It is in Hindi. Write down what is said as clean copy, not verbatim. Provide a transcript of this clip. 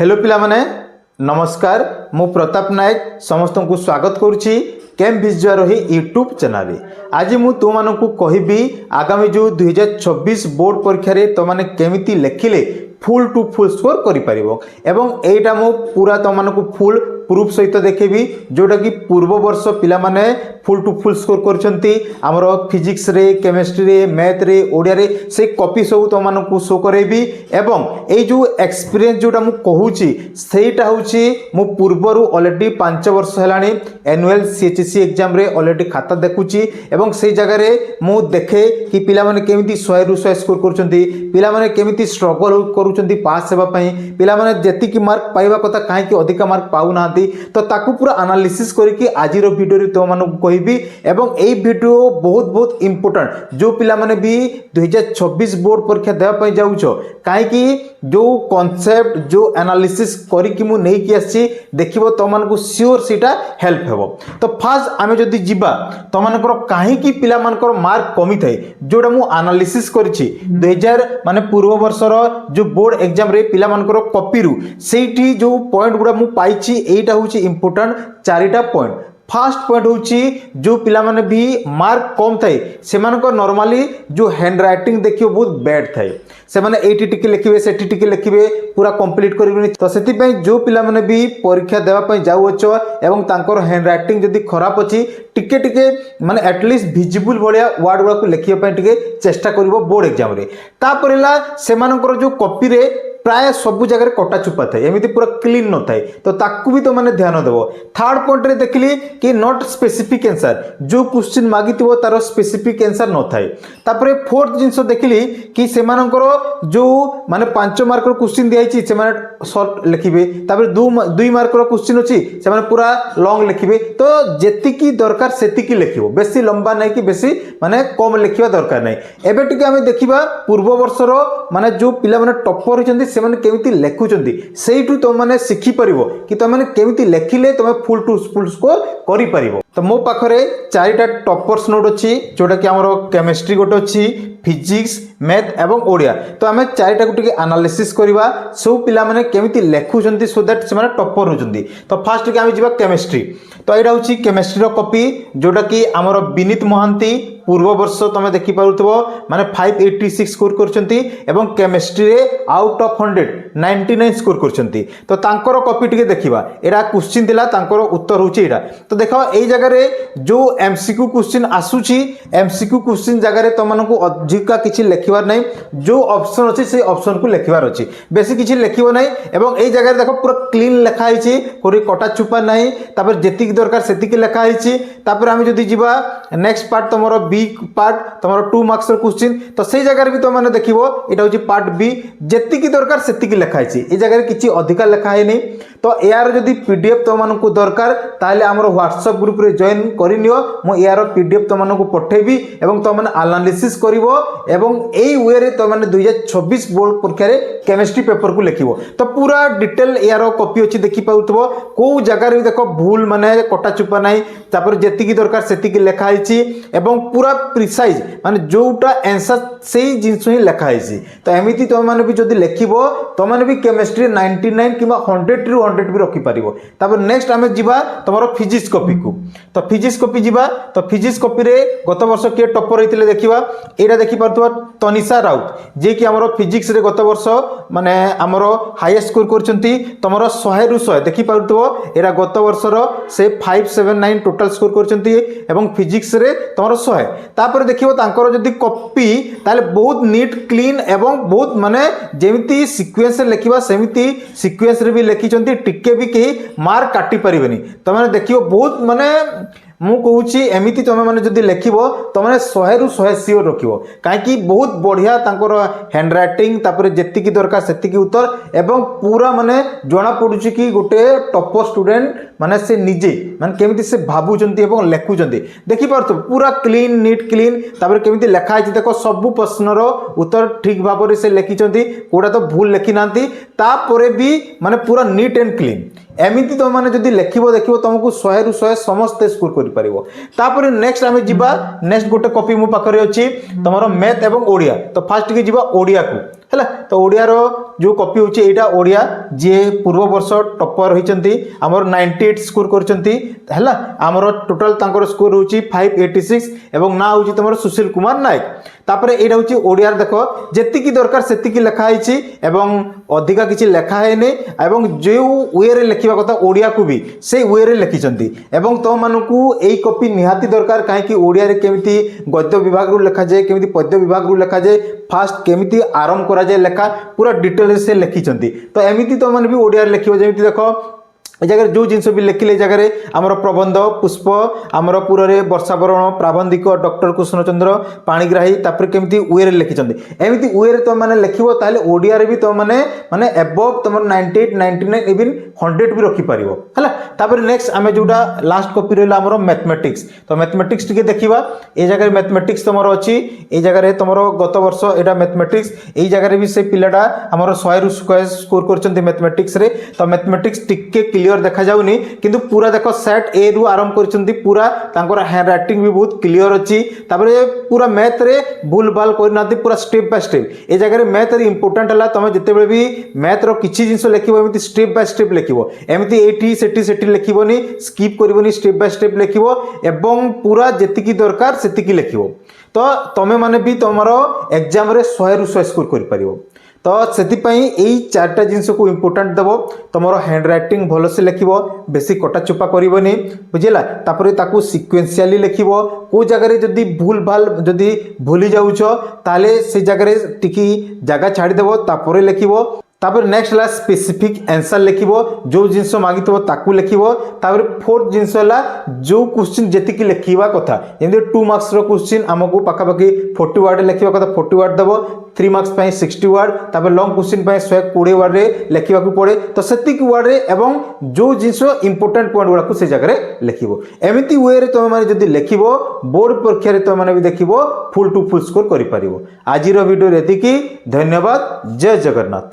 हेलो पिला माने नमस्कार मु प्रताप नायक समस्त को स्वागत करुच्ची केम विजुआर ही यूट्यूब चैनल। आज मु तुम मानक कहबी आगामी जो 2026 बोर्ड परीक्षा रे तो माने केमिति लेखिले फुल टू फुल स्कोर करि परिबो एवं एटा मु पूरा तो मानक फुल प्रूफ सहित देखेबी जोटा कि पूर्व वर्ष पिला माने फुल टू फुल स्कोर करछंती हमर फिजिक्स रे केमिस्ट्री रे मैथ रे ओडिया रे से कॉपी सब तो मानक शो करेबी एवं ए जो एक्सपीरियंस जोटा मु कहूची सेटा होची मु पूर्वरु ऑलरेडी 5 वर्ष हेलानी एनुअल सीएचएससी एग्जाम रे ऑलरेडी खाता देखुची एवं से जगह रे मु देखे कि पिला माने केमिति 100 रु 100 स्कोर करछंती पिला माने केमिति स्ट्रगल करूछंती पास हेबा पई पिला माने जेति की मार्क पाइबा कथा काहे कि अधिक मार्क पाउ ना तो ताकू पूरा एनालिसिस करके आज वीडियो रे तो मानक कहबी एवं ए वीडियो बहुत बहुत इंपोर्टेंट जो पिला माने भी 2026 बोर्ड परीक्षा देवा पई जाउछो काहे कि जो कांसेप्ट जो एनालिसिस करके मु नै कि आसी देखिबो तो मानक श्योर सीटा हेल्प हेबो। तो फास्ट आमे जदी जिबा तो मानकर काहे कि पिला मानकर मार्क कमी थाए जोडा मु एनालिसिस करछि 2000 माने पूर्व वर्षर जो बोर्ड एग्जाम रे पिला मानकर कॉपी रु सेठी जो पॉइंट गुडा मु पाइछि एटा होछि इंपोर्टेंट चारिटा पॉइंट। फास्ट पॉइंट होची जो पिला माने भी मार्क कम थाए सेमानक नॉर्मली जो हैंड राइटिंग देखियो बहुत बैड थाए से माने एटी टिके लिखिबे सेटी टिके लिखिबे पूरा कंप्लीट करिबेनी तो सेति पई जो पिला माने भी परीक्षा देवा पई जाउ अछो एवं तांकर हैंड राइटिंग जदी खराब अछि टिके टिके माने एटलीस्ट विजिबल भलिया वर्ड गुडा को लिखिया पई टिके चेष्टा करिवो बोर्ड एग्जाम रे। तापरेला सेमानकर जो कॉपी रे प्राय सब जगह कटा चुपा थाए एमती पूरा क्लीन न थाए तो ताकू भी तो मैंने ध्यान देव। थर्ड पॉइंट रे देखली कि नॉट स्पेसिफिक आंसर जो क्वेश्चन मागिथिबो तार स्पेसिफिक आंसर न थाए। तापरे फोर्थ जिंस देखली कि सेमानकर जो माने 5 मार्क रो क्वेश्चन दियाइछि से माने शॉर्ट लिखिबे तापरे 2 मार्क रो क्वेश्चन अछि से माने पूरा लॉन्ग लिखिबे तो जेतिकी दरकार सेतिकी लिखिबो बेसी लंबा नै कि बेसी माने कम लिखिबा दरकार नै। एबे टिके हमें देखिबा पूर्व वर्षर माने जो पिला माने टॉपर होइछन्ती सेमाने केमिति लेखुचंती सेइठु तो माने सिखि परिबो कि तो माने केमिति लेखिले तमे फुल टू फुल स्कोर करि परिबो। तो मो पाखरे चारिटा टॉपर्स नोट अछि जोटा कि हमरो केमिस्ट्री गोटे अछि फिजिक्स मैथ एवं ओडिया तो आमे चारिटा को टिके एनालिसिस करबा सब पिला माने केमिति लेखुचंती सो दैट से माने टॉपर होचंती। तो फास्ट के आमे जिबा केमिस्ट्री तो एटा होछि केमिस्ट्री रो कॉपी जोटा कि हमरो विनीत महांती पूर्व वर्ष तुम देखि पारुथबो माने 586 स्कोर करछंती एवं केमिस्ट्री रे आउट ऑफ 100 99 स्कोर करछंती। तो तांकर कॉपी टिके देखिबा एरा क्वेश्चन दिला तांकर उत्तर होछि एटा तो देखो एई जगह रे जो एमसीक्यू क्वेश्चन आसुछि एमसीक्यू क्वेश्चन जगह रे तमन को अधिका किछि लेखिबार नै जो ऑप्शन अछि से ऑप्शन को लेखिबार अछि बेसी किछि लेखिबो नै एवं एई जगह रे देखो पूरा क्लीन लेखा आइछि कोरी कटा चुपा नै तापर जेतिक दरकार सेतिक लेखा आइछि। तापर हम जदी जिबा नेक्स्ट पार्ट तमरो बी पार्ट तुम 2 मार्क्स क्वेश्चन तो से जगह भी तुम मैंने देखो यहाँ हूँ पार्ट बी जेतिकी दरकार सेतिकी लेखाई ये जगह किसी अधिका लिखाई नहीं। तो यार जदि पीडीएफ तुम मानक दरकार ताले हमर व्हाट्सएप ग्रुप रे जॉइन करिनियो मो यार पीडीएफ तुम मानक पठेबी एवं तुम माने एनालिसिस करिवो एवं एई वे रे तुम माने 2026 बोर्ड परीक्षा रे केमिस्ट्री पेपर को लिखिवो तो पूरा डिटेल यार कॉपी अछि देखि पाउतबो को जगह रे देखो भूल माने कटा चुपा नाही तापर जेतिकी दरकार सेतिकी लेखाई छि एवं पूरा प्रिसाइज माने जोटा आंसर सेही जिंस ही लेखाई छि। तो एमिति तुम माने भी जदि लेखिबो तुम माने भी केमिस्ट्री 99 किबा 100 रु 100 भी रखि पारिबो। तापर नेक्स्ट आमे जिबा तमरो फिजिक्स कॉपी को तो फिजिक्स कॉपी जिबा तो फिजिक्स कॉपी रे गत वर्ष के टॉपर होइतिले देखिबा एटा देखि पारतबा तनिषा राउत जे कि हमरो फिजिक्स रे गत वर्ष माने हमरो हाईएस्ट स्कोर करछंती तमरो 100 रु 100 देखि पारतबो एरा गत वर्षर से 579 टोटल स्कोर करछंती एवं फिजिक्स रे तमरो 100 तापर देखिबो तांकर जदी कॉपी ताले बहुत नीट क्लीन एवं बहुत माने जेमिति सीक्वेंस रे लेखिबा सेमिति सीक्वेंस रे भी लेखिचंती टिके भी के मार्क काटी परिबेनी त माने देखिबो बहुत माने मु कहूची एमिति तुम माने जदि लेखिबो तो माने 100 रु 100 सियोर रखिबो काहे कि बहुत बढ़िया तांकर हैंड राइटिंग तापर जेतिकी दरकार सेतिकी उत्तर एवं पूरा माने जणा पडुची कि गोटे टॉपर स्टूडेंट माने से निजे माने केमिति से भाबुचंती एवं लेखुचंती देखि पारतो पूरा क्लीन नीट क्लीन तापर केमिति लेखा आछि देखो सब प्रश्नर उत्तर ठीक भाव रे से लेखिचंती कोडा तो भूल लेखि नांती तापरे भी माने पूरा नीट एंड क्लीन एमिति तुम माने जदि लेखिबो देखिबो तुमको 100 रु 100 समस्त स्कोर करि परिबो। तापर नेक्स्ट आमे जिबा नेक्स्ट गोटे कॉपी मो पाखरे अछि तमरो मैथ एवं ओडिया तो फास्ट के जिबा ओडिया को है तो ओडियार जो कॉपी होची एटा ओडिया जे पूर्व वर्ष टॉपर होइचंती हमर 98 स्कोर करचंती हैला हमर टोटल तांकर स्कोर होची 586 एवं ना होची तमर सुशील कुमार नायक तापर एटा होची ओडियार देखो जेतिकी दरकार सेतिकी लेखा आइची एवं अधिका किछि लेखा हैने एवं जो वे रे लेखिबा कथा ओडिया को भी से वे रे लेखिचंती एवं तो मानकू एई कॉपी निहाती दरकार काहे कि ओडिया रे केमिति गद्य विभाग रु लेखा जाय केमिति पद्य विभाग रु लेखा जाय फास्ट केमिति आरंभ करा जाय लेखा पूरा डिटेल से लिखिचंती तो एमिति तो माने भी ओडिया रे लेखिबो जेमिति देखो ए जगह जो जिनस भी लिखिले जगह आमर प्रबंध पुष्प आमर पूरे वर्षावरण प्राबंधिक डॉक्टर कृष्णचंद्र पाणिग्राही तापर केमिति उएरे लिखिचंदी एमिति उएरे तो माने लिखिबो ताले ओडिया रे भी तो माने माने अबव तमर 98 99 इवन 100 भी रखि परिबो हला तापर नेक्स्ट आमे जोटा लास्ट कॉपी रहला हमर मैथमेटिक्स तो मैथमेटिक्स टिके देखिबा ए जगह मैथमेटिक्स तमर अछि ए जगह रे तमर गत वर्ष एटा मैथमेटिक्स ए जगह रे भी से पिलाटा हमर 100 रु स्कोर करचंती मैथमेटिक्स रे तो मैथमेटिक्स टिके क्लियर देखा जाउनी किंतु पूरा देखो सेट ए रु आरंभ करचंती पूरा तांकर हैंड राइटिंग भी बहुत क्लियर अछि तापरे पूरा मैथ रे भूल भाल कोइ नाती पूरा स्टेप बाय स्टेप ए जगह रे मैथ रे इंपोर्टेंट हला तमे जते बेले भी मैथ रो किछि जिंस लेखिबो एमिति स्टेप बाय स्टेप लेखिबो एमिति एठी सेठी लेखिबोनी स्किप करिबोनी स्टेप बाय स्टेप लेखिबो एवं पूरा जेतिकी दरकार सेतिकी लेखिबो तो तमे माने भी तमरो एग्जाम रे 100 रु 100 स्कोर करि परिबो तो सेतिपाई एई चारटा जिंस को इंपोर्टेंट देबो तमरो हैंड राइटिंग भलो से लेखिबो बेसी कटा चुपा करिवोनी बुझिला तापरे ताकू सिक्वेंशियली लेखिबो को जगह रे जदी भूल भाल जदी भूली जाउछो ताले से जगह रे टिकी जगह छाडी देबो तापरे लेखिबो तापर नेक्स्ट ला स्पेसिफिक आंसर लिखिबो जो जिंस मागितबो ताकू लिखिबो तापर फोर्थ जिंस ला जो क्वेश्चन जेतिकी लिखिबा कथा जेंदे 2 मार्क्स रो क्वेश्चन हमकु पाका पाकी 40 वर्ड लिखिबा कथा 40 वर्ड देबो 3 मार्क्स पई 60 वर्ड तापर लॉन्ग क्वेश्चन पई 120 वर्ड रे लिखिबा को पड़े तो सेतिकी वर्ड रे एवं जो जिंस इंपोर्टेंट पॉइंट गुडा को से जगह रे लिखिबो एमिति वे रे तमे माने जदी लिखिबो बोर्ड परीक्षा रे तमे माने भी देखिबो फुल टू फुल स्कोर करि परिबो आजि रो वीडियो रेतिकी धन्यवाद जय जगन्नाथ।